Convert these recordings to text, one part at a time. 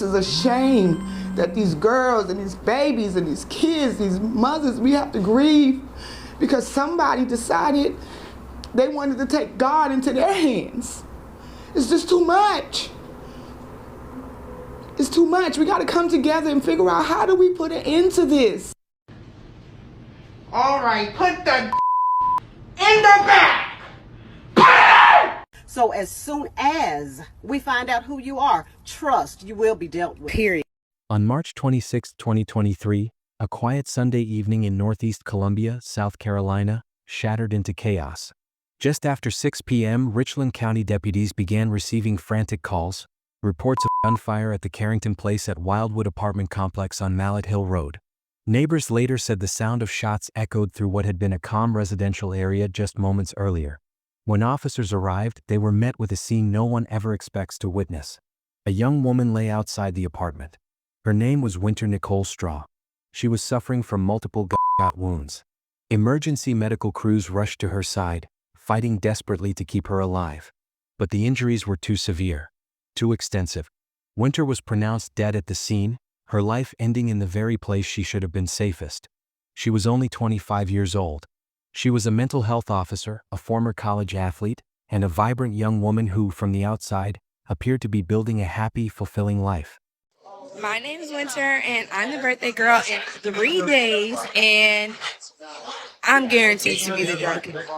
It's a shame that these girls and these babies and these kids, these mothers, we have to grieve because somebody decided they wanted to take God into their hands. It's just too much. It's too much. We got to come together and figure out, how do we put an end to this? All right, put the in the back. So as soon as we find out who you are, trust you will be dealt with. Period. On March 26, 2023, a quiet Sunday evening in Northeast Columbia, South Carolina, shattered into chaos. Just after 6 p.m., Richland County deputies began receiving frantic calls, reports of gunfire at the Carrington Place at Wildwood apartment complex on Mallet Hill Road. Neighbors later said the sound of shots echoed through what had been a calm residential area just moments earlier. When officers arrived, they were met with a scene no one ever expects to witness. A young woman lay outside the apartment. Her name was Winter Nicole Straw. She was suffering from multiple gunshot wounds. Emergency medical crews rushed to her side, fighting desperately to keep her alive. But the injuries were too severe, too extensive. Winter was pronounced dead at the scene, her life ending in the very place she should have been safest. She was only 25 years old. She was a mental health officer, a former college athlete, and a vibrant young woman who, from the outside, appeared to be building a happy, fulfilling life. My name is Winter, and I'm the birthday girl in 3 days, and I'm guaranteed to be the drunkest.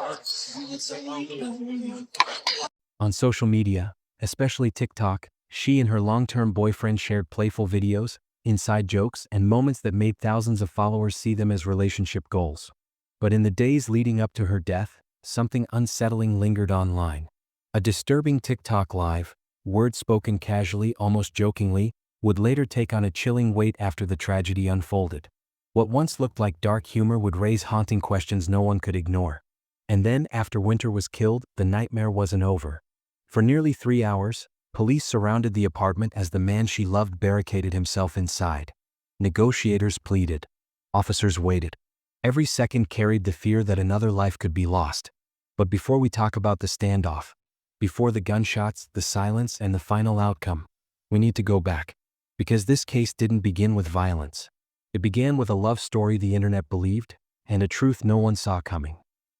On social media, especially TikTok, she and her long-term boyfriend shared playful videos, inside jokes, and moments that made thousands of followers see them as relationship goals. But in the days leading up to her death, something unsettling lingered online. A disturbing TikTok live, words spoken casually, almost jokingly, would later take on a chilling weight after the tragedy unfolded. What once looked like dark humor would raise haunting questions no one could ignore. And then, after Winter was killed, the nightmare wasn't over. For nearly 3 hours, police surrounded the apartment as the man she loved barricaded himself inside. Negotiators pleaded. Officers waited. Every second carried the fear that another life could be lost. But before we talk about the standoff, before the gunshots, the silence, and the final outcome, we need to go back. Because this case didn't begin with violence. It began with a love story the internet believed, and a truth no one saw coming.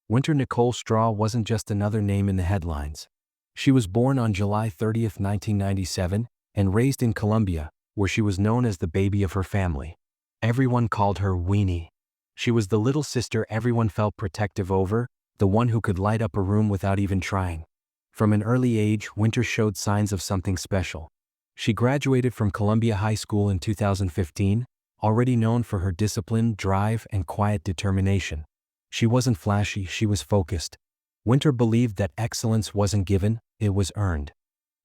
Winter Nicole Straw wasn't just another name in the headlines. She was born on July 30, 1997, and raised in Columbia, where she was known as the baby of her family. Everyone called her Weenie. She was the little sister everyone felt protective over, the one who could light up a room without even trying. From an early age, Winter showed signs of something special. She graduated from Columbia High School in 2015, already known for her discipline, drive, and quiet determination. She wasn't flashy, she was focused. Winter believed that excellence wasn't given, it was earned.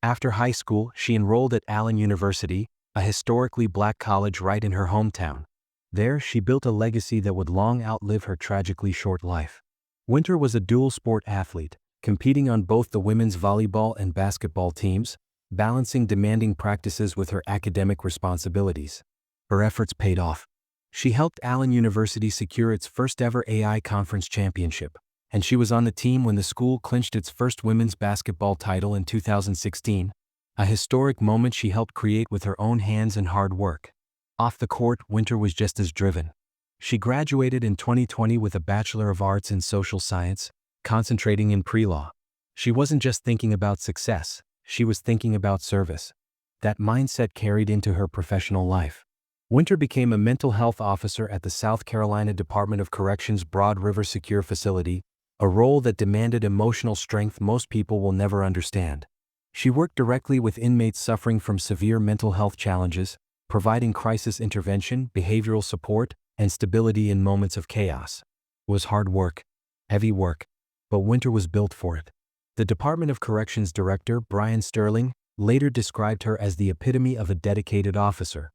After high school, she enrolled at Allen University, a historically black college right in her hometown. There, she built a legacy that would long outlive her tragically short life. Winter was a dual-sport athlete, competing on both the women's volleyball and basketball teams, balancing demanding practices with her academic responsibilities. Her efforts paid off. She helped Allen University secure its first-ever AI Conference championship, and she was on the team when the school clinched its first women's basketball title in 2016, a historic moment she helped create with her own hands and hard work. Off the court, Winter was just as driven. She graduated in 2020 with a Bachelor of Arts in Social Science, concentrating in pre-law. She wasn't just thinking about success, she was thinking about service. That mindset carried into her professional life. Winter became a mental health officer at the South Carolina Department of Corrections Broad River Secure Facility, a role that demanded emotional strength most people will never understand. She worked directly with inmates suffering from severe mental health challenges, providing crisis intervention, behavioral support, and stability in moments of chaos. It was hard work, heavy work, but Winter was built for it. The Department of Corrections Director, Brian Sterling, later described her as the epitome of a dedicated officer.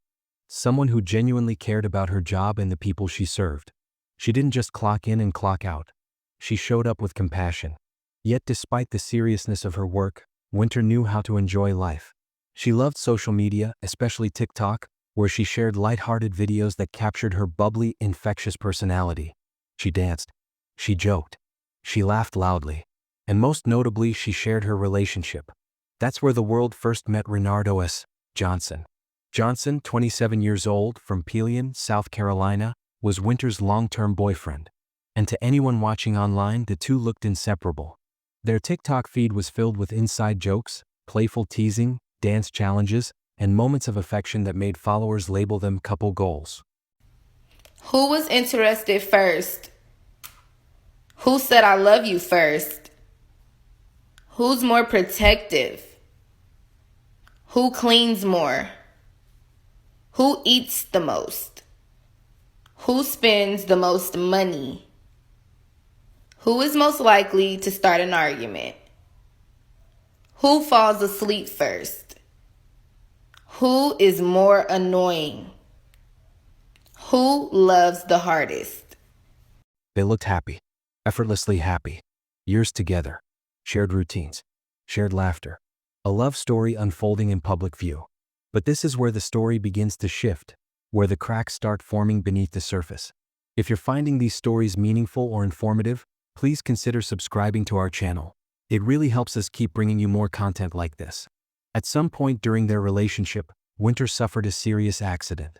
Someone who genuinely cared about her job and the people she served. She didn't just clock in and clock out. She showed up with compassion. Yet despite the seriousness of her work, Winter knew how to enjoy life. She loved social media, especially TikTok, where she shared lighthearted videos that captured her bubbly, infectious personality. She danced. She joked. She laughed loudly. And most notably, she shared her relationship. That's where the world first met Renardo S. Johnson. Johnson, 27 years old, from Pelion, South Carolina, was Winter's long-term boyfriend. And to anyone watching online, the two looked inseparable. Their TikTok feed was filled with inside jokes, playful teasing, dance challenges, and moments of affection that made followers label them couple goals. Who was interested first? Who said I love you first? Who's more protective? Who cleans more? Who eats the most? Who spends the most money? Who is most likely to start an argument? Who falls asleep first? Who is more annoying? Who loves the hardest? They looked happy, effortlessly happy. Years together, shared routines, shared laughter. A love story unfolding in public view. But this is where the story begins to shift, where the cracks start forming beneath the surface. If you're finding these stories meaningful or informative, please consider subscribing to our channel. It really helps us keep bringing you more content like this. At some point during their relationship, Winter suffered a serious accident.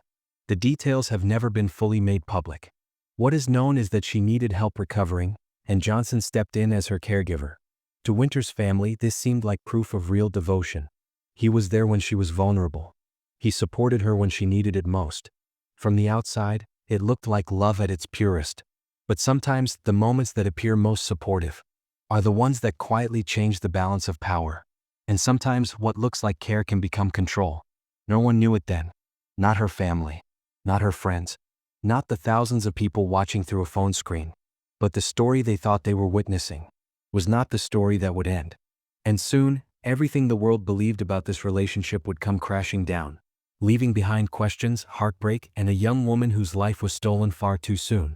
The details have never been fully made public. What is known is that she needed help recovering, and Johnson stepped in as her caregiver. To Winter's family, this seemed like proof of real devotion. He was there when she was vulnerable. He supported her when she needed it most. From the outside, it looked like love at its purest. But sometimes, the moments that appear most supportive are the ones that quietly change the balance of power. And sometimes, what looks like care can become control. No one knew it then. Not her family. Not her friends. Not the thousands of people watching through a phone screen. But the story they thought they were witnessing was not the story that would end. And soon, everything the world believed about this relationship would come crashing down, leaving behind questions, heartbreak, and a young woman whose life was stolen far too soon.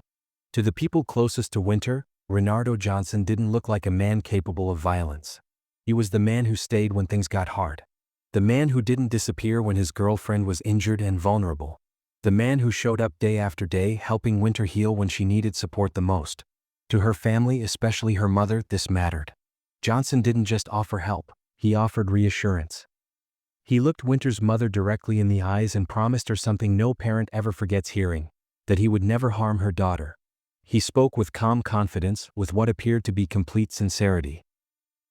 To the people closest to Winter, Reynaldo Johnson didn't look like a man capable of violence. He was the man who stayed when things got hard. The man who didn't disappear when his girlfriend was injured and vulnerable. The man who showed up day after day, helping Winter heal when she needed support the most. To her family, especially her mother, this mattered. Johnson didn't just offer help, he offered reassurance. He looked Winter's mother directly in the eyes and promised her something no parent ever forgets hearing, that he would never harm her daughter. He spoke with calm confidence, with what appeared to be complete sincerity.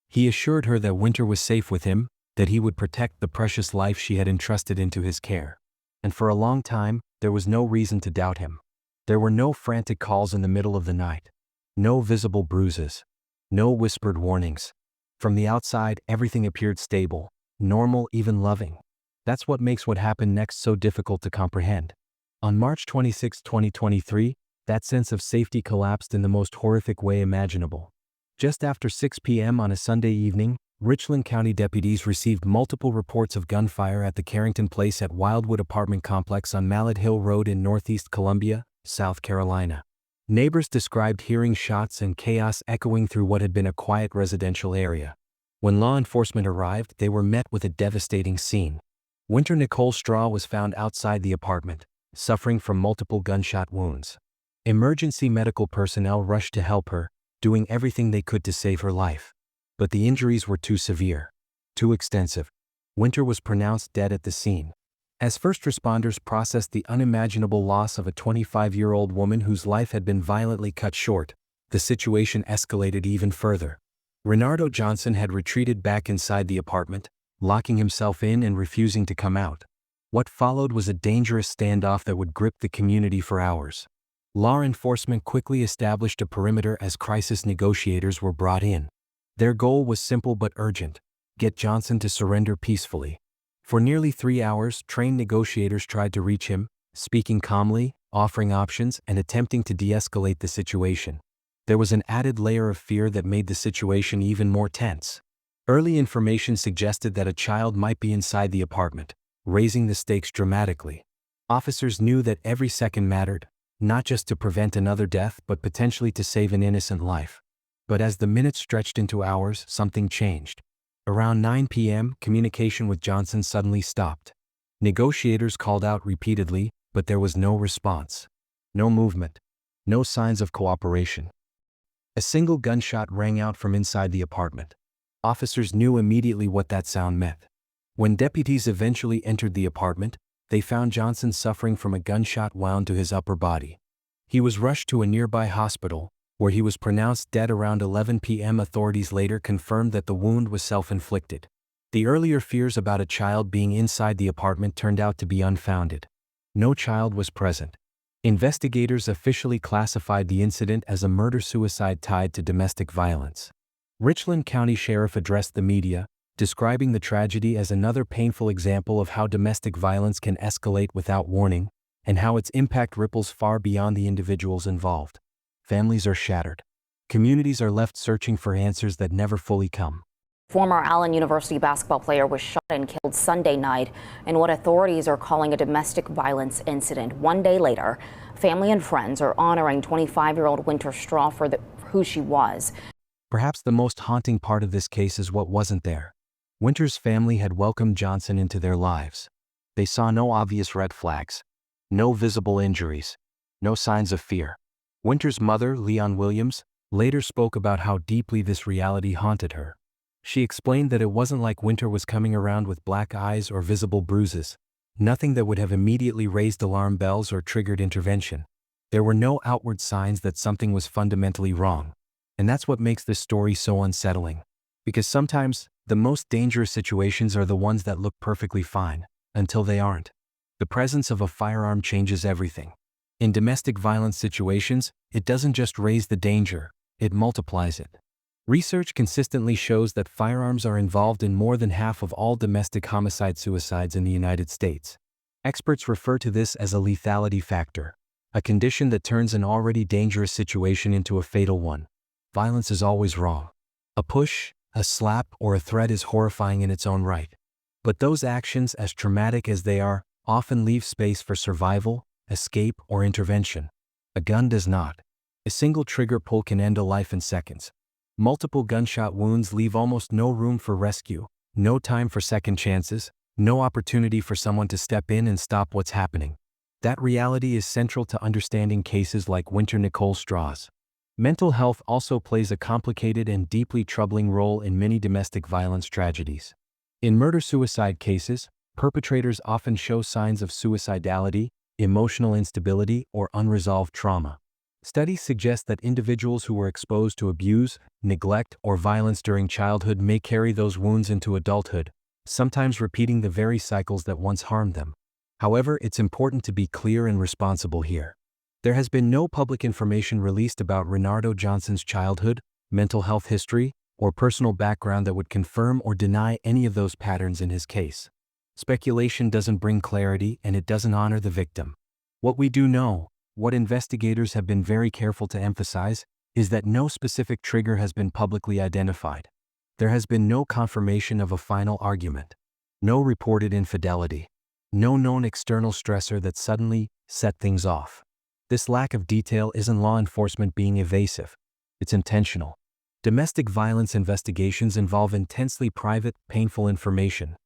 He assured her that Winter was safe with him, that he would protect the precious life she had entrusted into his care. And for a long time, there was no reason to doubt him. There were no frantic calls in the middle of the night. No visible bruises. No whispered warnings. From the outside, everything appeared stable, normal, even loving. That's what makes what happened next so difficult to comprehend. On March 26, 2023, that sense of safety collapsed in the most horrific way imaginable. Just after 6 p.m. on a Sunday evening, Richland County deputies received multiple reports of gunfire at the Carrington Place at Wildwood apartment complex on Mallet Hill Road in Northeast Columbia, South Carolina. Neighbors described hearing shots and chaos echoing through what had been a quiet residential area. When law enforcement arrived, they were met with a devastating scene. Winter Nicole Straw was found outside the apartment, suffering from multiple gunshot wounds. Emergency medical personnel rushed to help her, doing everything they could to save her life. But the injuries were too severe, too extensive. Winter was pronounced dead at the scene. As first responders processed the unimaginable loss of a 25-year-old woman whose life had been violently cut short, the situation escalated even further. Reynaldo Johnson had retreated back inside the apartment, locking himself in and refusing to come out. What followed was a dangerous standoff that would grip the community for hours. Law enforcement quickly established a perimeter as crisis negotiators were brought in. Their goal was simple but urgent: get Johnson to surrender peacefully. For nearly 3 hours, trained negotiators tried to reach him, speaking calmly, offering options, and attempting to de-escalate the situation. There was an added layer of fear that made the situation even more tense. Early information suggested that a child might be inside the apartment, raising the stakes dramatically. Officers knew that every second mattered, not just to prevent another death but potentially to save an innocent life. But as the minutes stretched into hours, something changed. Around 9 p.m., communication with Johnson suddenly stopped. Negotiators called out repeatedly, but there was no response. No movement. No signs of cooperation. A single gunshot rang out from inside the apartment. Officers knew immediately what that sound meant. When deputies eventually entered the apartment, they found Johnson suffering from a gunshot wound to his upper body. He was rushed to a nearby hospital, where he was pronounced dead around 11 p.m. Authorities later confirmed that the wound was self-inflicted. The earlier fears about a child being inside the apartment turned out to be unfounded. No child was present. Investigators officially classified the incident as a murder-suicide tied to domestic violence. Richland County Sheriff addressed the media, describing the tragedy as another painful example of how domestic violence can escalate without warning, and how its impact ripples far beyond the individuals involved. Families are shattered. Communities are left searching for answers that never fully come. Former Allen University basketball player was shot and killed Sunday night in what authorities are calling a domestic violence incident. One day later, family and friends are honoring 25-year-old Winter Straw for who she was. Perhaps the most haunting part of this case is what wasn't there. Winter's family had welcomed Johnson into their lives. They saw no obvious red flags, no visible injuries, no signs of fear. Winter's mother, Leon Williams, later spoke about how deeply this reality haunted her. She explained that it wasn't like Winter was coming around with black eyes or visible bruises, nothing that would have immediately raised alarm bells or triggered intervention. There were no outward signs that something was fundamentally wrong. And that's what makes this story so unsettling. Because sometimes, the most dangerous situations are the ones that look perfectly fine, until they aren't. The presence of a firearm changes everything. In domestic violence situations, it doesn't just raise the danger, it multiplies it. Research consistently shows that firearms are involved in more than half of all domestic homicide-suicides in the United States. Experts refer to this as a lethality factor, a condition that turns an already dangerous situation into a fatal one. Violence is always wrong. A push, a slap, or a threat is horrifying in its own right. But those actions, as traumatic as they are, often leave space for survival, escape, or intervention. A gun does not. A single trigger pull can end a life in seconds. Multiple gunshot wounds leave almost no room for rescue, no time for second chances, no opportunity for someone to step in and stop what's happening. That reality is central to understanding cases like Winter Nicole Straw's. Mental health also plays a complicated and deeply troubling role in many domestic violence tragedies. In murder-suicide cases, perpetrators often show signs of suicidality, emotional instability, or unresolved trauma. Studies suggest that individuals who were exposed to abuse, neglect, or violence during childhood may carry those wounds into adulthood, sometimes repeating the very cycles that once harmed them. However, it's important to be clear and responsible here. There has been no public information released about Renardo Johnson's childhood, mental health history, or personal background that would confirm or deny any of those patterns in his case. Speculation doesn't bring clarity, and it doesn't honor the victim. What we do know, what investigators have been very careful to emphasize, is that no specific trigger has been publicly identified. There has been no confirmation of a final argument, no reported infidelity, no known external stressor that suddenly set things off. This lack of detail isn't law enforcement being evasive. It's intentional. Domestic violence investigations involve intensely private, painful information.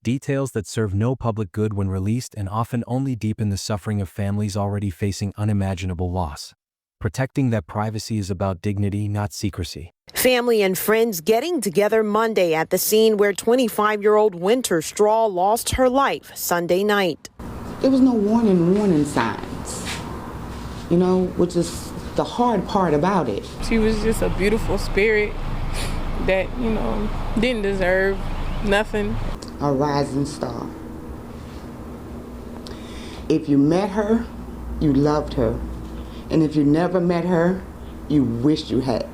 Details that serve no public good when released and often only deepen the suffering of families already facing unimaginable loss. Protecting that privacy is about dignity, not secrecy. Family and friends getting together Monday at the scene where 25-year-old Winter Straw lost her life Sunday night. There was no warning signs, which is the hard part about it. She was just a beautiful spirit that, didn't deserve nothing. A rising star. If you met her, you loved her. And if you never met her, you wished you had.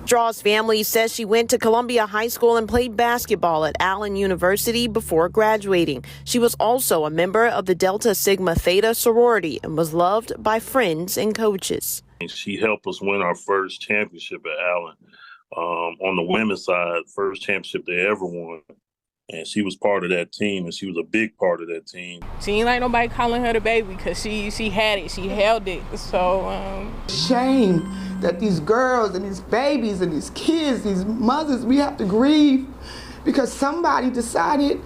Straw's family says she went to Columbia High School and played basketball at Allen University before graduating. She was also a member of the Delta Sigma Theta sorority and was loved by friends and coaches. She helped us win our first championship at Allen. On the women's side, first championship they ever won. And she was part of that team, and she was a big part of that team. She ain't like nobody calling her the baby because she had it, she held it. So shame that these girls and these babies and these kids, these mothers, we have to grieve because somebody decided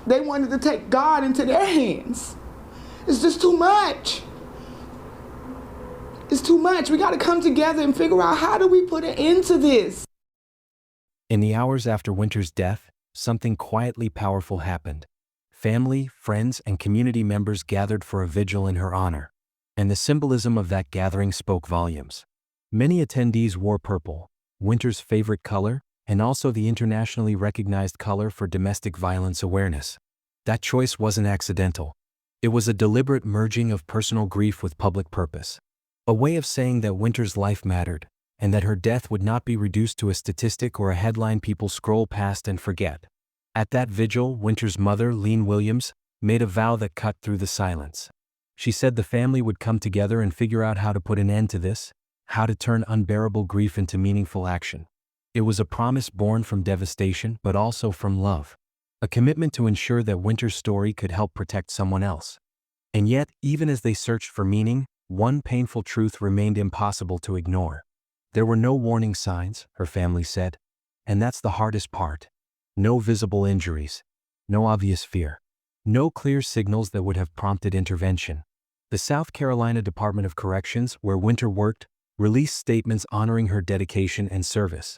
they wanted to take God into their hands. It's just too much. It's too much. We got to come together and figure out how do we put an end to this. In the hours after Winter's death, something quietly powerful happened. Family, friends, and community members gathered for a vigil in her honor. And the symbolism of that gathering spoke volumes. Many attendees wore purple, winter's favorite color, and also the internationally recognized color for domestic violence awareness. That choice wasn't accidental. It was a deliberate merging of personal grief with public purpose. A way of saying that Winter's life mattered, and that her death would not be reduced to a statistic or a headline people scroll past and forget. At that vigil, Winter's mother, Lean Williams, made a vow that cut through the silence. She said the family would come together and figure out how to put an end to this, how to turn unbearable grief into meaningful action. It was a promise born from devastation but also from love. A commitment to ensure that Winter's story could help protect someone else. And yet, even as they searched for meaning, one painful truth remained impossible to ignore. There were no warning signs, her family said. And that's the hardest part. No visible injuries. No obvious fear. No clear signals that would have prompted intervention. The South Carolina Department of Corrections, where Winter worked, released statements honoring her dedication and service.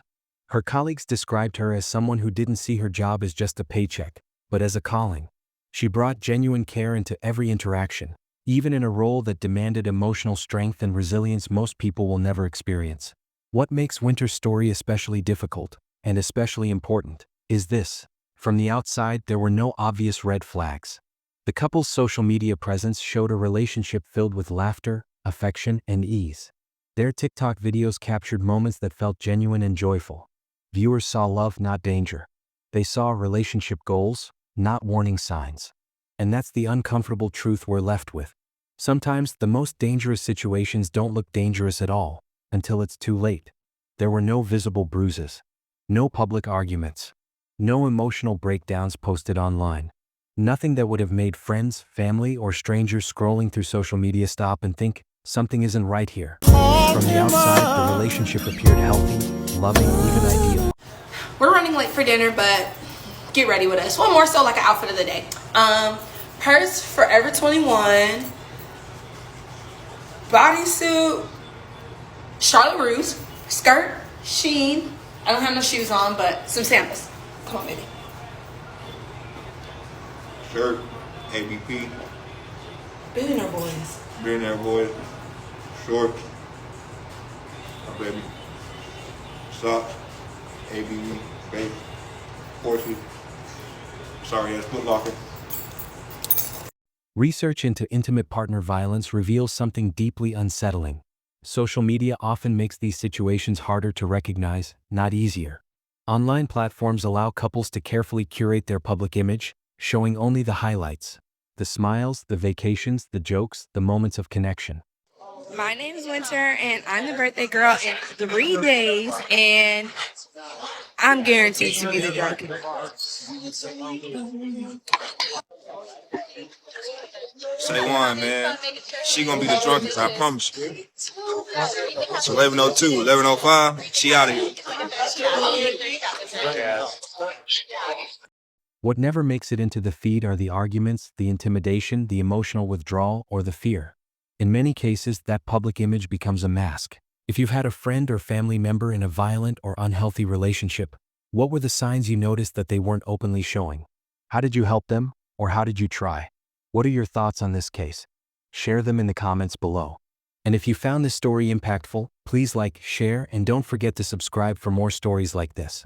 Her colleagues described her as someone who didn't see her job as just a paycheck, but as a calling. She brought genuine care into every interaction, even in a role that demanded emotional strength and resilience most people will never experience. What makes Winter's story especially difficult, and especially important, is this. From the outside, there were no obvious red flags. The couple's social media presence showed a relationship filled with laughter, affection, and ease. Their TikTok videos captured moments that felt genuine and joyful. Viewers saw love, not danger. They saw relationship goals, not warning signs. And that's the uncomfortable truth we're left with. Sometimes the most dangerous situations don't look dangerous at all, until it's too late. There were no visible bruises. No public arguments. No emotional breakdowns posted online. Nothing that would have made friends, family, or strangers scrolling through social media stop and think, something isn't right here. From the outside, the relationship appeared healthy, loving, even ideal. We're running late for dinner, but get ready with us. One more so like an outfit of the day. Purse, Forever 21. Bodysuit, Charlotte Russe. Skirt, Shein. I don't have no shoes on, but some sandals. Come on, baby. Shirt, ABP. Billionaire Boys. Billionaire Boys. Shorts. My baby. Socks. ABP. Baby. Horsey. Sorry, ass Foot Locker. Research into intimate partner violence reveals something deeply unsettling. Social media often makes these situations harder to recognize, not easier. Online platforms allow couples to carefully curate their public image, showing only the highlights. The smiles, the vacations, the jokes, the moments of connection. My name's Winter, and I'm the birthday girl in 3 days, and I'm guaranteed to be the drunk. Say one, man. She gonna be the drunkest, I promise you. It's 11:02, 11:05. She out of here. What never makes it into the feed are the arguments, the intimidation, the emotional withdrawal, or the fear. In many cases, that public image becomes a mask. If you've had a friend or family member in a violent or unhealthy relationship, what were the signs you noticed that they weren't openly showing? How did you help them, or how did you try? What are your thoughts on this case? Share them in the comments below. And if you found this story impactful, please like, share, and don't forget to subscribe for more stories like this.